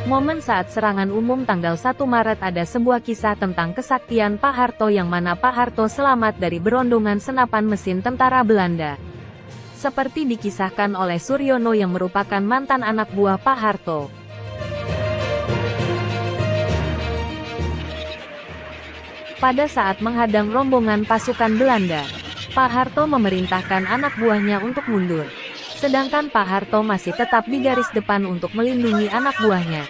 Momen saat serangan umum tanggal 1 Maret ada sebuah kisah tentang kesaktian Pak Harto yang mana Pak Harto selamat dari berondongan senapan mesin tentara Belanda. Seperti dikisahkan oleh Suryono yang merupakan mantan anak buah Pak Harto. Pada saat menghadang rombongan pasukan Belanda, Pak Harto memerintahkan anak buahnya untuk mundur. Sedangkan Pak Harto masih tetap di garis depan untuk melindungi anak buahnya.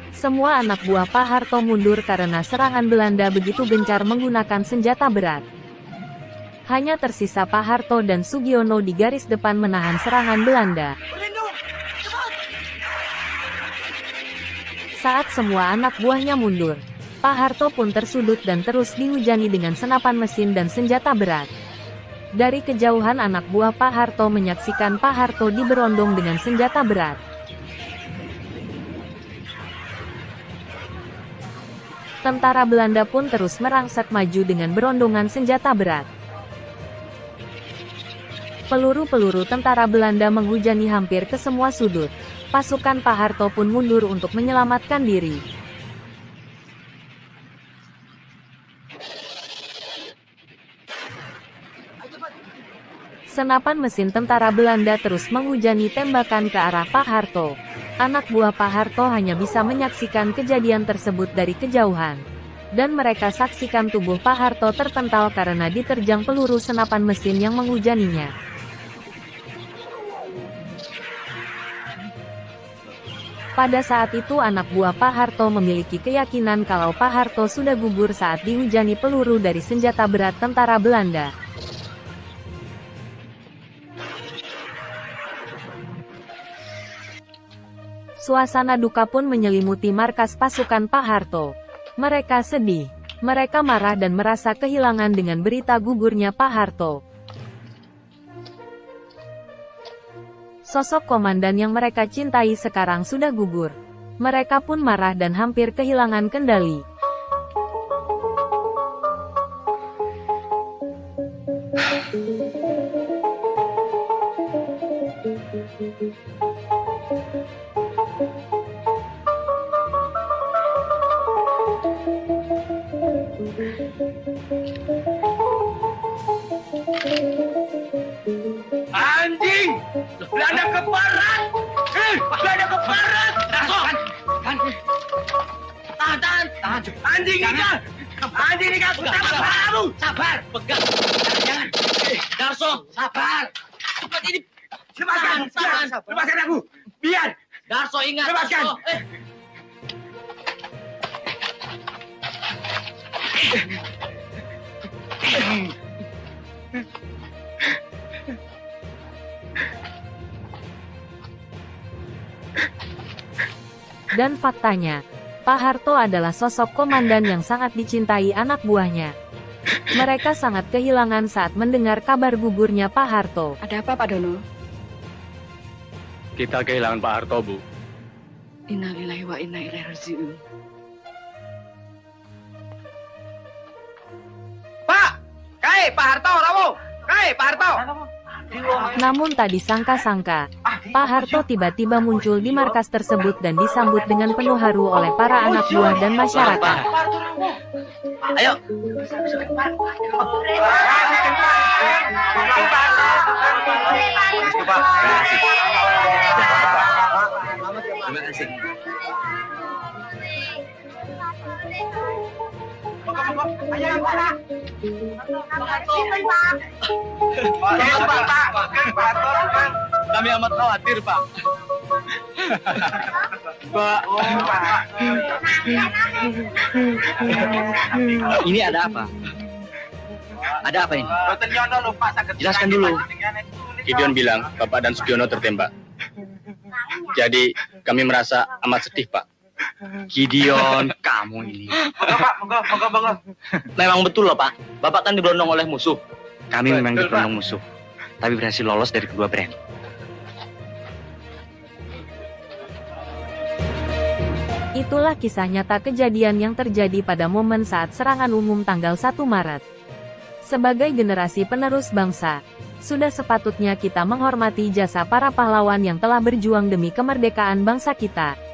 Semua anak buah Pak Harto mundur karena serangan Belanda begitu gencar menggunakan senjata berat. Hanya tersisa Pak Harto dan Sugiono di garis depan menahan serangan Belanda. Saat semua anak buahnya mundur, Pak Harto pun tersudut dan terus dihujani dengan senapan mesin dan senjata berat. Dari kejauhan anak buah Pak Harto menyaksikan Pak Harto diberondong dengan senjata berat. Tentara Belanda pun terus merangsek maju dengan berondongan senjata berat. Peluru-peluru tentara Belanda menghujani hampir ke semua sudut. Pasukan Pak Harto pun mundur untuk menyelamatkan diri. Senapan mesin tentara Belanda terus menghujani tembakan ke arah Pak Harto. Anak buah Pak Harto hanya bisa menyaksikan kejadian tersebut dari kejauhan. Dan mereka saksikan tubuh Pak Harto terpental karena diterjang peluru senapan mesin yang menghujaninya. Pada saat itu anak buah Pak Harto memiliki keyakinan kalau Pak Harto sudah gugur saat dihujani peluru dari senjata berat tentara Belanda. Suasana duka pun menyelimuti markas pasukan Pak Harto. Mereka sedih, mereka marah dan merasa kehilangan dengan berita gugurnya Pak Harto. Sosok komandan yang mereka cintai sekarang sudah gugur. Mereka pun marah dan hampir kehilangan kendali. Anjing! Belanda ke barat! Belanda ke barat! Tahan! Anjing ikan! Anjing ikan! Sabar kamu! Sabar! Pegang! Jangan! Darso! Sabar! Cepat ini! Tahan! Lepaskan aku! Biar! Darso ingat! Lepaskan! Dan faktanya, Pak Harto adalah sosok komandan yang sangat dicintai anak buahnya. Mereka sangat kehilangan saat mendengar kabar gugurnya Pak Harto. Ada apa, Pak Dono? Kita kehilangan Pak Harto, Bu. Innalillahi wa inna ilaihi raji'un. Pak! Pak Harto, Rawo! Pak Harto! Namun tak disangka-sangka, Pak Harto tiba-tiba muncul di markas tersebut dan disambut dengan penuh haru oleh para anak buah dan masyarakat. Ayo! Terima kasih. Kami amat khawatir, Pak. Pak. Ini ada apa? Ada apa ini? Jelaskan dulu. Gideon bilang Bapak dan Sugiono tertembak. Jadi kami merasa amat sedih, Pak. Gideon, kamu ini. Moga. Memang betul loh, Pak. Bapak kan diberondong oleh musuh. Kami memang diberondong musuh, tapi berhasil lolos dari kedua brand. Itulah kisah nyata kejadian yang terjadi pada momen saat serangan umum tanggal 1 Maret. Sebagai generasi penerus bangsa, Sudah sepatutnya kita menghormati jasa para pahlawan yang telah berjuang demi kemerdekaan bangsa kita.